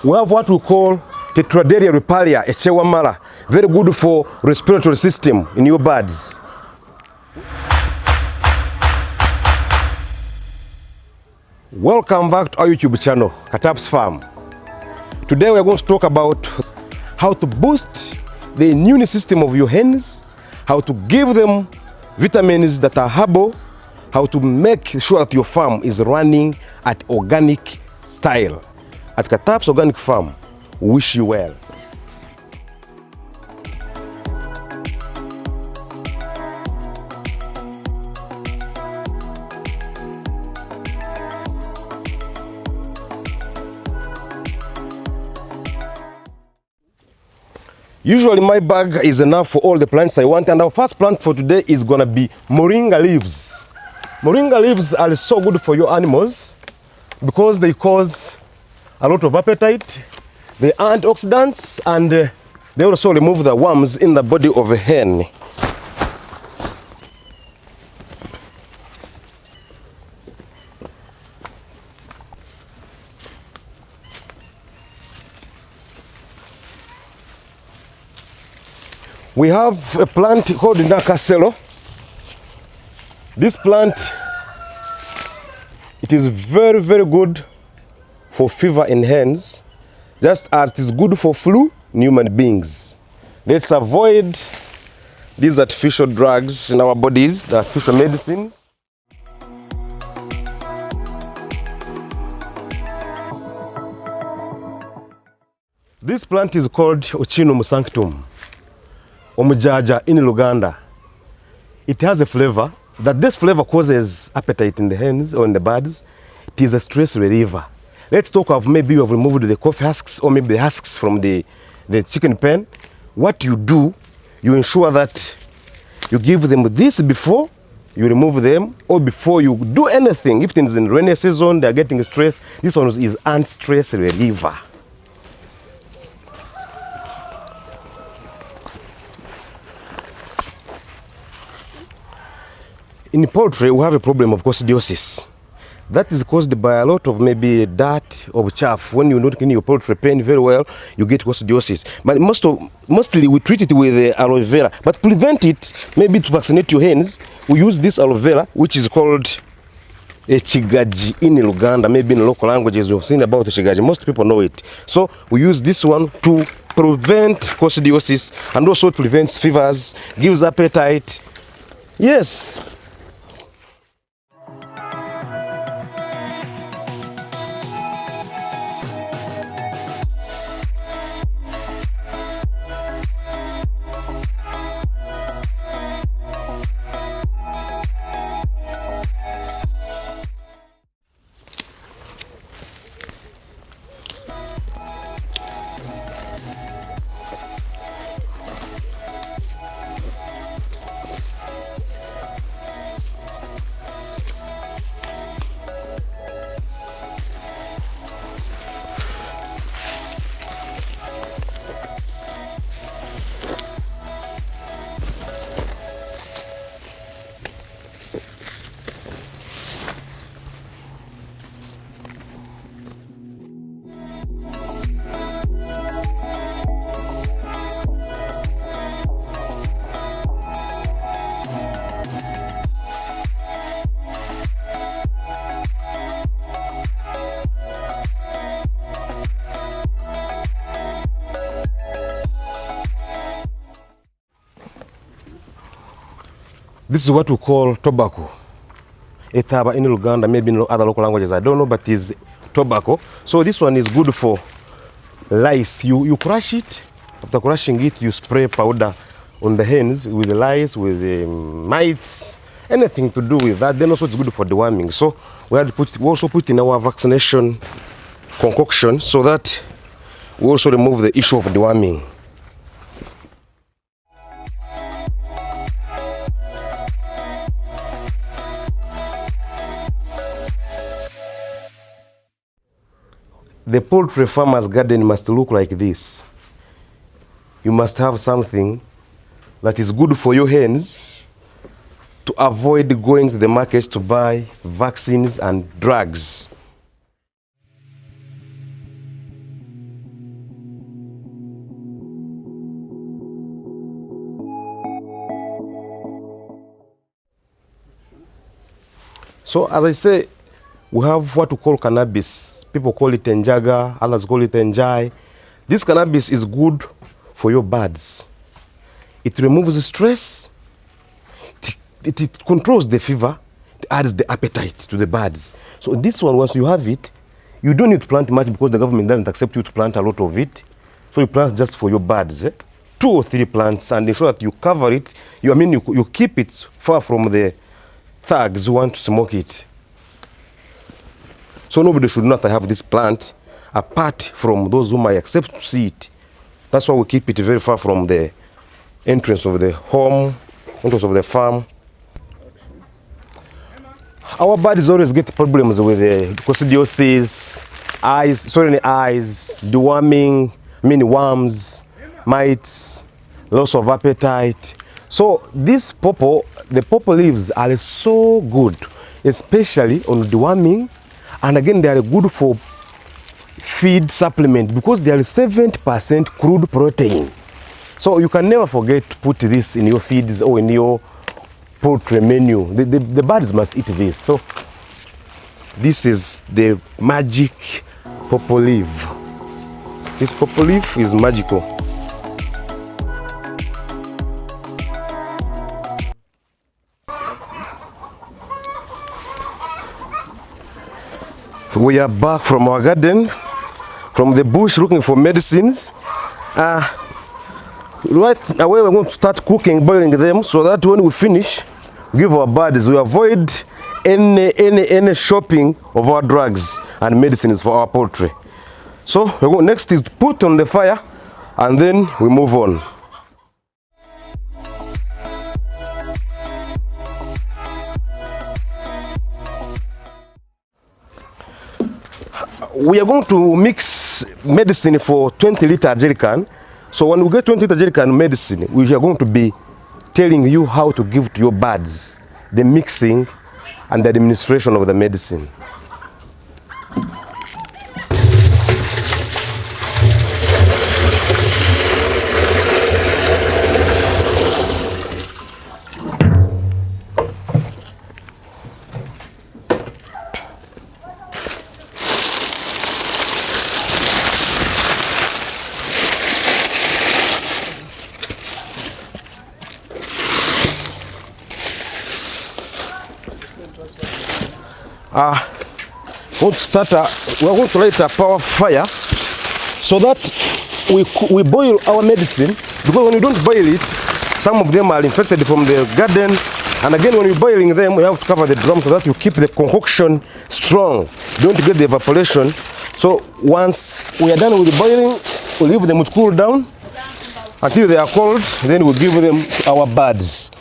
We have what we call Tetraderia repalia, a chewamala, very good for respiratory system in your birds. Welcome back to our YouTube channel, Cannabis Farm. Today we are going to talk about how to boost the immune system of your hens, how to give them vitamins that are herbal, how to make sure that your farm is running at organic style. At Cannabis Organic Farm, we wish you well. Usually my bag is enough for all the plants I want, and our first plant for today is gonna be moringa leaves. Moringa leaves are so good for your animals because they cause a lot of appetite, they are antioxidants, and they also remove the worms in the body of a hen. We have a plant called Concoction. This plant, it is very, very good for fever in hens, just as it is good for flu in human beings. Let's avoid these artificial drugs in our bodies, the artificial medicines. This plant is called Ochinum sanctum, Omujaja in Luganda. It has a flavor that this flavor causes appetite in the hens or in the birds. It is a stress reliever. Let's talk of maybe you have removed the coffee husks or maybe the husks from the chicken pen. What you do, you ensure that you give them this before you remove them or before you do anything. If it is in rainy season, they are getting stress, this one is anti-stress reliever. In poultry, we have a problem of coccidiosis. That is caused by a lot of maybe dirt or chaff. When you not clean your poultry pen very well, you get coccidiosis. But mostly we treat it with aloe vera. But to prevent it, maybe to vaccinate your hens, we use this aloe vera, which is called a chigaji in Uganda. Maybe in local languages you've seen about the chigaji. Most people know it. So we use this one to prevent coccidiosis and also prevent fevers, gives appetite. Yes. This is what we call tobacco. Etaba in Uganda, maybe in other local languages, I don't know, but it's tobacco. So this one is good for lice. You crush it. After crushing it, you spray powder on the hens with the lice, with the mites, anything to do with that. Then also it's good for deworming. So we also put in our vaccination concoction so that we also remove the issue of deworming. The poultry farmer's garden must look like this. You must have something that is good for your hens to avoid going to the market to buy vaccines and drugs. So as I say, we have what we call cannabis. People call it enjaga, others call it enjai. This cannabis is good for your birds. It removes stress, it controls the fever, it adds the appetite to the birds. So this one, once you have it, you don't need to plant much because the government doesn't accept you to plant a lot of it. So you plant just for your birds, 2 or 3 plants, and ensure that you cover it. You keep it far from the thugs who want to smoke it. So nobody should not have this plant apart from those who might accept to see it. That's why we keep it very far from the entrance of the home, entrance of the farm. Our birds always get problems with coccidiosis, eyes, deworming, worms, mites, loss of appetite. So this the pawpaw leaves are so good, especially on deworming, and again they are good for feed supplement because they are 70% crude protein. So you can never forget to put this in your feeds or in your poultry menu. The birds must eat this. So this is the magic pawpaw leaf. This pawpaw leaf is magical. We are back from our garden, from the bush, looking for medicines. Right away we're going to start cooking, boiling them, so that when we finish, give our birds, we avoid any shopping of our drugs and medicines for our poultry. So next is to put on the fire, and then we move on. We are going to mix medicine for 20-liter jerrycan. So when we get 20-liter jerrycan medicine, we are going to be telling you how to give to your birds, the mixing and the administration of the medicine. We're going to light a power fire so that we boil our medicine, because when you don't boil it, some of them are infected from the garden, and again when you're boiling them, we have to cover the drum so that you keep the concoction strong, don't get the evaporation. So once we are done with the boiling, we'll leave them to cool down until they are cold, then we'll give them our birds.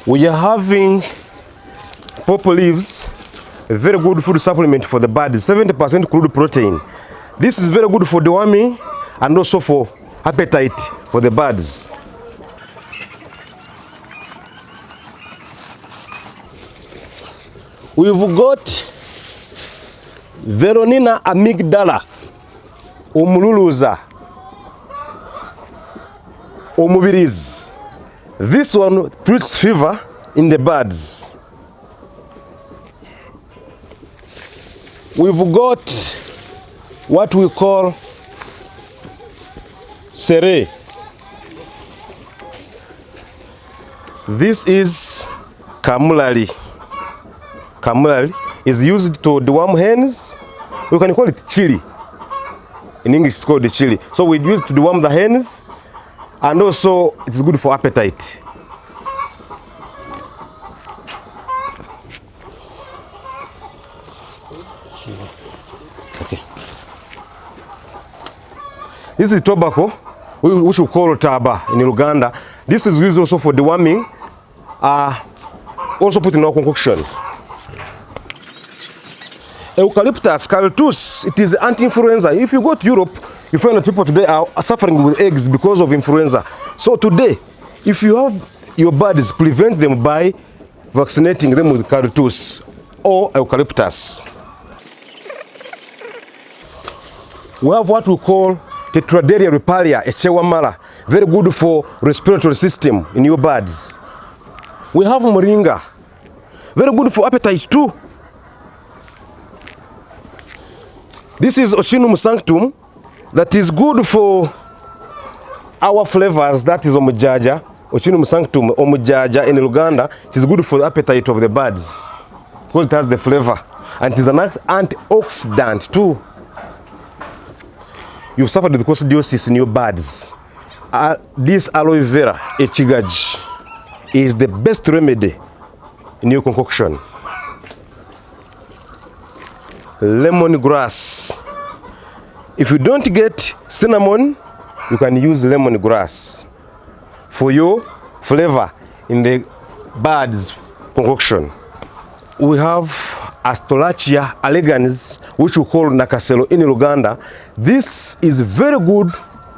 We are having pawpaw leaves, a very good food supplement for the birds, 70% crude protein. This is very good for deworming and also for appetite for the birds. We've got Veronina amygdala, umululuza, umubiriz. This one treats fever in the birds. We've got what we call sere. This is kamulali. Kamulali is used to deworm hens. We can call it chili. In English it's called chili. So we use it to deworm the hens, and also it's good for appetite. Okay. This is tobacco, which we call taba in Uganda. This is used also for deworming, also put in our concoction. Eucalyptus, Caltus, it is anti-influenza. If you go to Europe, you find that people today are suffering with eggs because of influenza. So today, if you have your birds, prevent them by vaccinating them with Caltus or eucalyptus. We have what we call Tetraderia riparia, echewamala, very good for respiratory system in your birds. We have moringa. Very good for appetite too. This is Ochinum sanctum, that is good for our flavors. That is omujaja. Ochinum sanctum, omujaja in Uganda. It is good for the appetite of the birds because it has the flavor, and it is an antioxidant too. You've suffered with coccidiosis in your birds. This aloe vera, echigaj, is the best remedy in your concoction. Lemongrass. If you don't get cinnamon, you can use lemongrass for your flavor in the bird's concoction. We have Astrolachia elegans, which we call nakaselo in Uganda. This is very good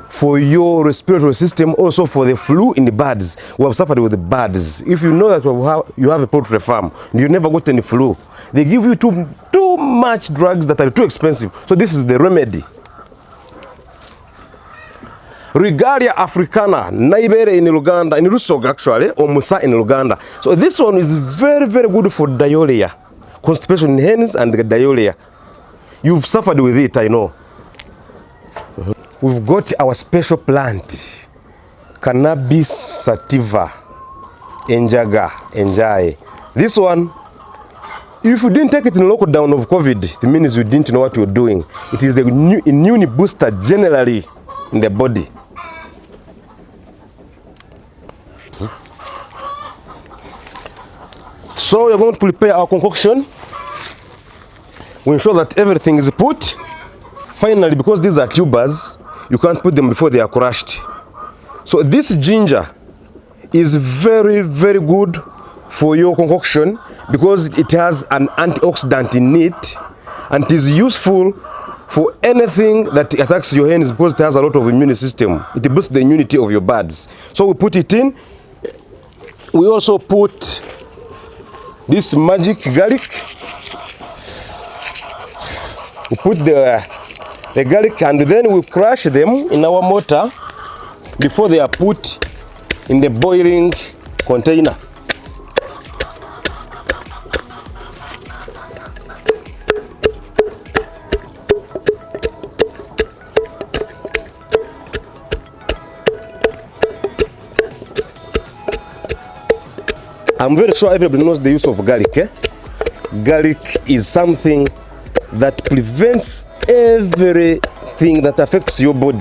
for your respiratory system, also for the flu in the birds who have suffered with the birds. If you know that you have a poultry farm and you never got any flu, they give you too much drugs that are too expensive. So this is the remedy. Regalia africana, naibere in Uganda, in Rusog actually, or Musa in Uganda. So this one is very, very good for diarrhea, constipation in hens and diarrhea. You've suffered with it, I know. We've got our special plant, Cannabis sativa, enjaga, enjai. This one, if you didn't take it in lockdown of COVID, it means you didn't know what you're doing. It is a new immune booster generally in the body. So we're going to prepare our concoction. We ensure that everything is put. Finally, because these are tubers, you can't put them before they are crushed. So this ginger is very, very good for your concoction because it has an antioxidant in it, and it is useful for anything that attacks your hens because it has a lot of immune system. It boosts the immunity of your birds. So we put it in. We also put this magic garlic. We put the garlic and then we crush them in our mortar before they are put in the boiling container. I'm very sure everybody knows the use of garlic. Garlic is something that prevents everything that affects your body.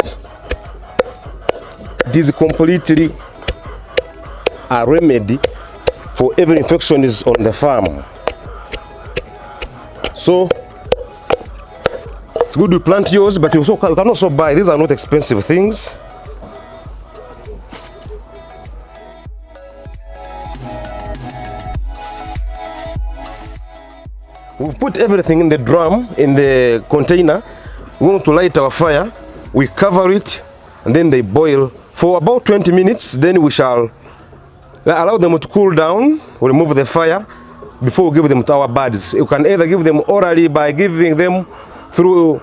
It is completely a remedy for every infection is on the farm. So it's good to plant yours, but you can also buy. These are not expensive things. We've put everything in the drum, in the container. We want to light our fire. We cover it, and then they boil for about 20 minutes. Then we shall allow them to cool down. We remove the fire before we give them to our birds. You can either give them orally by giving them through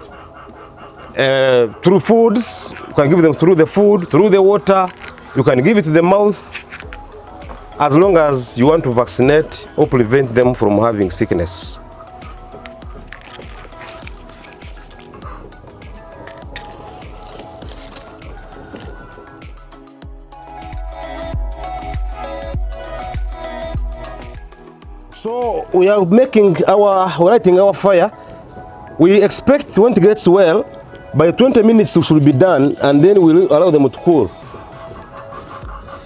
foods. You can give them through the food, through the water. You can give it to the mouth, as long as you want to vaccinate or prevent them from having sickness. So we are lighting our fire. We expect when it gets well, by 20 minutes it should be done, and then we'll allow them to cool.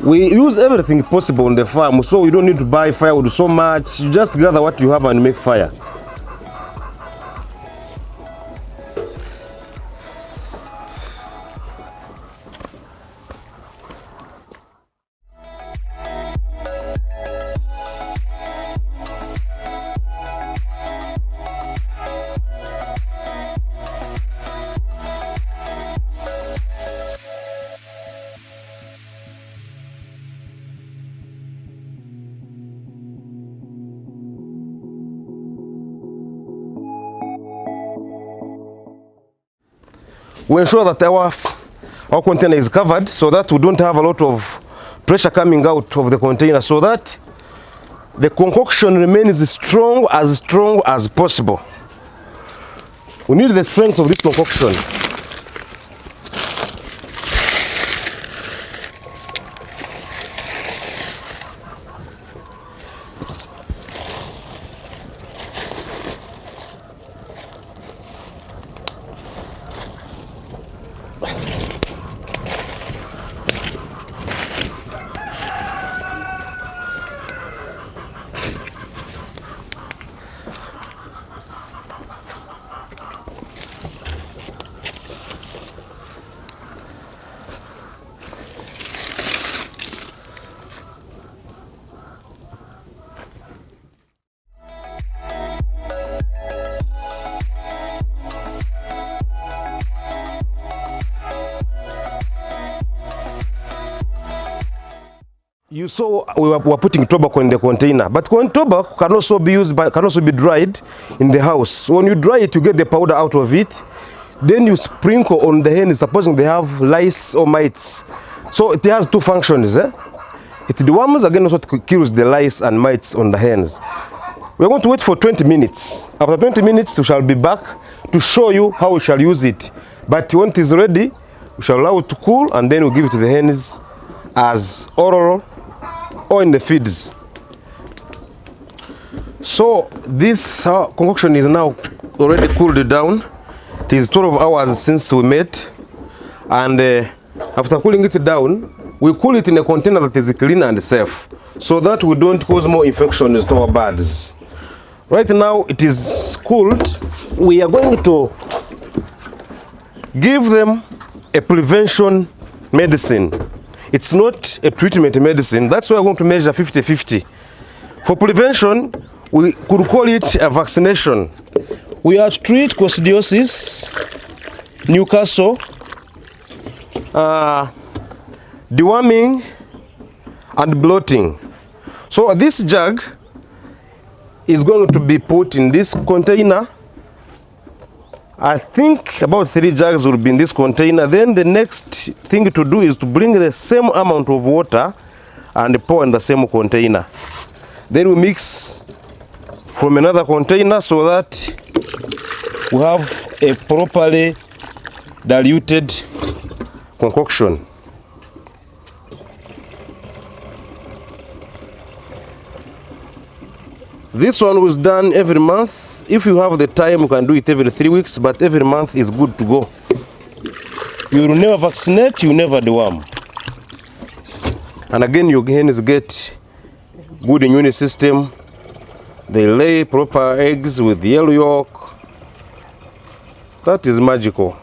We use everything possible on the farm, so you don't need to buy firewood so much. You just gather what you have and make fire. We ensure that our container is covered so that we don't have a lot of pressure coming out of the container, so that the concoction remains strong as possible. We need the strength of this concoction. You saw we were putting tobacco in the container, but tobacco can also be used can also be dried in the house. So when you dry it, you get the powder out of it. Then you sprinkle on the hens, supposing they have lice or mites. So it has two functions. It deworms, again also kills the lice and mites on the hens. We're going to wait for 20 minutes. After 20 minutes, we shall be back to show you how we shall use it. But when it is ready, we shall allow it to cool, and then we'll give it to the hens as oral or in the feeds. So this concoction is now already cooled down. It is 12 hours since we met, and after cooling it down, we cool it in a container that is clean and safe, so that we don't cause more infections to our birds. Right now it is cooled. We are going to give them a prevention medicine. It's not a treatment medicine. That's why we're going to measure 50-50. For prevention, we could call it a vaccination. We are to treat coccidiosis, Newcastle, deworming, and bloating. So this jug is going to be put in this container. I think about 3 jugs will be in this container. Then the next thing to do is to bring the same amount of water and pour in the same container. Then we mix from another container so that we have a properly diluted concoction. This one was done every month. If you have the time, you can do it every 3 weeks, but every month is good to go. You will never vaccinate, you never deworm. And again, your hens get good immune system. They lay proper eggs with yellow yolk. That is magical.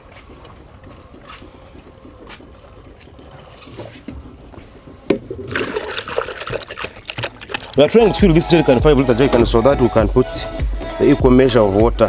We are trying to fill this jerrycan, 5-liter jerrycan, so that we can put the equal measure of water.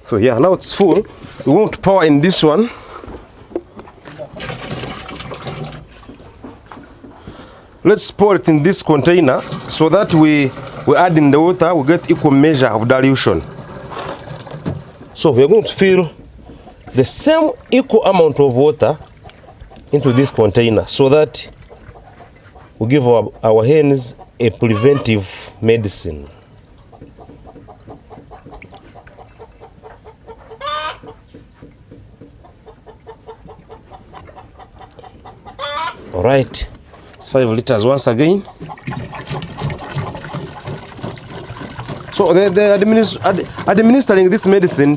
So yeah, now it's full. We want to pour in this one. Let's pour it in this container so that we add in the water, we get equal measure of dilution. So we're going to fill the same equal amount of water into this container so that we give our hens a preventive medicine. All right. It's 5 liters once again. So administering this medicine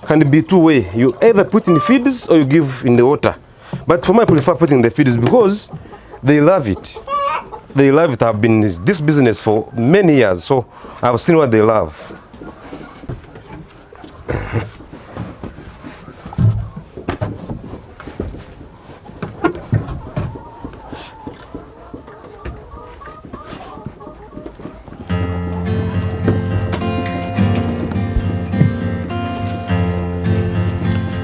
can be two ways. You either put in the feeds or you give in the water. But for me, I prefer putting the feeds because they love it. They love it. I've been in this business for many years, so I've seen what they love.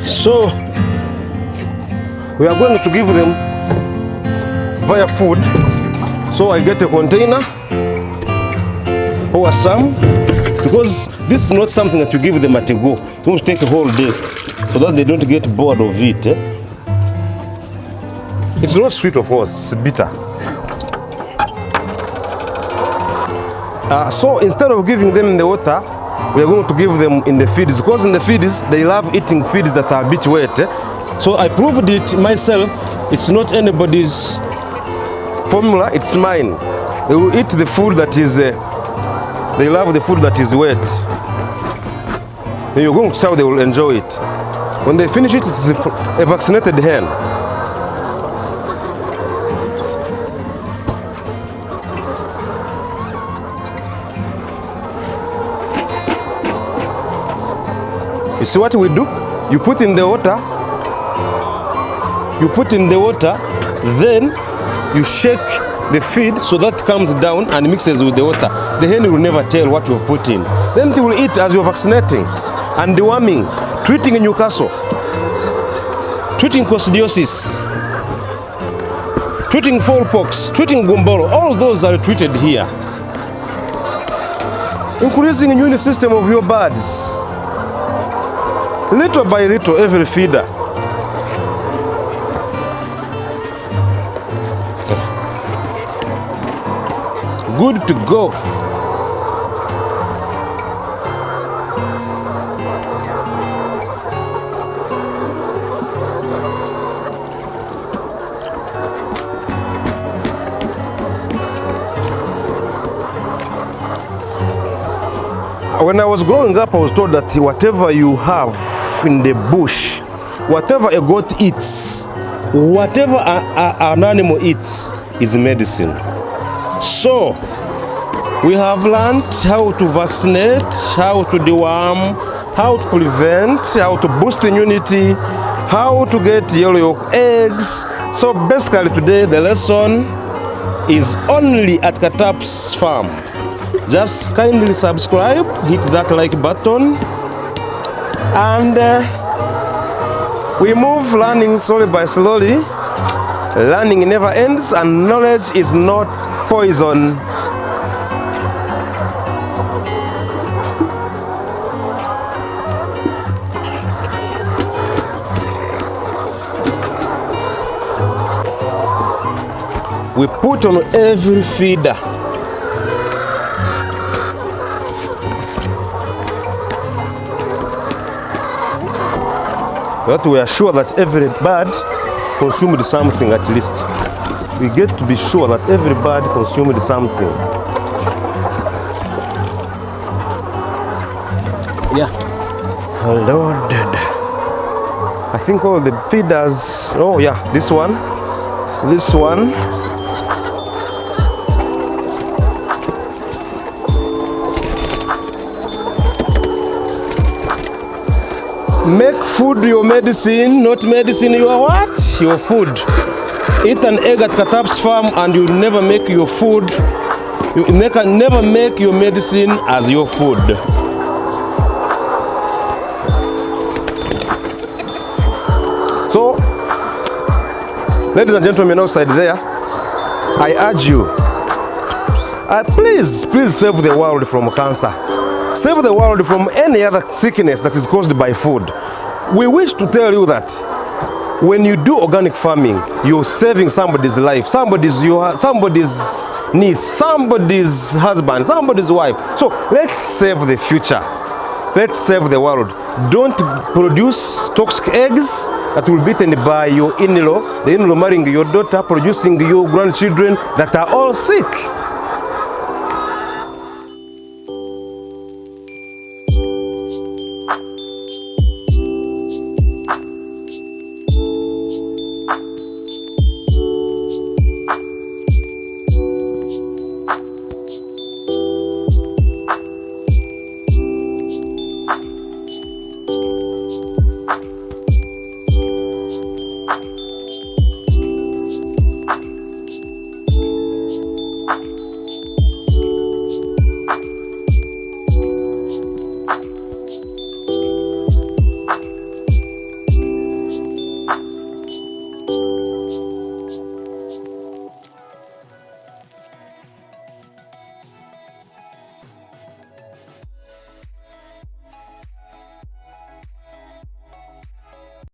So We are going to give them via food. So I get a container or some, because this is not something that you give them at a go. It won't take a whole day, so that they don't get bored of it. It's not sweet, of course, it's bitter. So instead of giving them in the water, we are going to give them in the feeds, because in the feeds they love eating feeds that are a bit wet. So I proved it myself. It's not anybody's formula, it's mine. They will eat the food that is they love the food that is wet. Then you're going to see how they will enjoy it. When they finish it, it's a vaccinated hen. You see what we do? You put in the water. You put in the water, then you shake the feed so that comes down and mixes with the water. The hen will never tell what you've put in. Then it will eat as you're vaccinating and deworming, treating Newcastle, treating coccidiosis, treating fowlpox, treating gumboro. All those are treated here. Increasing the immune system of your birds. Little by little, every feeder. Good to go. When I was growing up, I was told that whatever you have in the bush, whatever a goat eats, whatever an animal eats is medicine. So we have learned how to vaccinate, how to deworm, how to prevent, how to boost immunity, how to get yellow yolk eggs. So basically today the lesson is only at Katap's farm. Just kindly subscribe, hit that like button, and we move learning slowly by slowly. Learning never ends, and knowledge is not poison. We put on every feeder. But we are sure that every bird consumed something at least. We get to be sure that every bird consumed something. Yeah. Loaded. I think all the feeders, oh yeah, this one. Make food your medicine, not medicine your what? Your food. Eat an egg at Katap's farm and you'll never make your food, never make your medicine as your food. So, ladies and gentlemen outside there, I urge you, please save the world from cancer. Save the world from any other sickness that is caused by food. We wish to tell you that when you do organic farming, you're saving somebody's life, somebody's niece, somebody's husband, somebody's wife. So let's save the future. Let's save the world. Don't produce toxic eggs that will be eaten by your in-law, the in-law marrying your daughter, producing your grandchildren that are all sick.